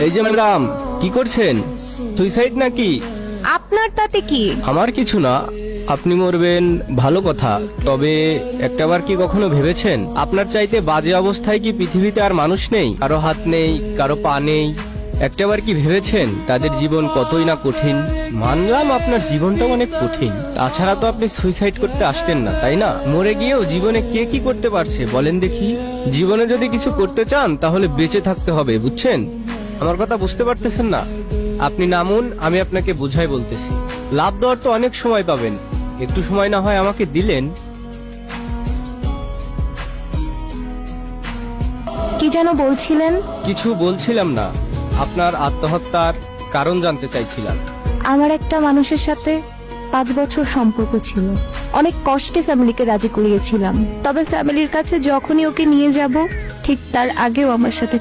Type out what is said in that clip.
এই যে ম্যাডাম, কি করছেন? সুইসাইড নাকি? আপনার তাতে কি? আমার কিছু না, আপনি মরবেন ভালো কথা, তবে একটাবার কি কখনো ভেবেছেন আপনার চাইতে বাজে অবস্থায় কি পৃথিবীতে আর মানুষ নেই? কারো হাত নেই, কারো পা নেই। একটাবার কি ভেবেছেন তাদের জীবন কতই না কঠিন? মানলাম আপনার জীবনটাও অনেক কঠিন, তাছাড়া তো আপনি সুইসাইড করতে আসতেন না, তাই না? মরে গিয়েও জীবনে কে কি করতে পারছে বলেন দেখি? জীবনে যদি কিছু করতে চান তাহলে বেঁচে থাকতে হবে, বুঝছেন? আমার কথা বুঝতে পারতেছেন না? আপনি নামুন, আমি আপনাকে বুঝাই বলতেছি। লাভ দেওয়ার তো অনেক সময় পাবেন, একটু সময় না হয় আমাকে দিলেন। কি যেন বলছিলেন? কিছু বলছিলাম না, আপনার আত্মহত্যার কারণ জানতে চাইছিলাম। আমার একটা মানুষের সাথে 5 বছর সম্পর্ক ছিল। অনেক কষ্টে ফ্যামিলিকে রাজি করিয়েছিলাম, তবে ফ্যামিলির কাছে যখনই ওকে নিয়ে যাব ঠিক তার আগেও আমার সাথে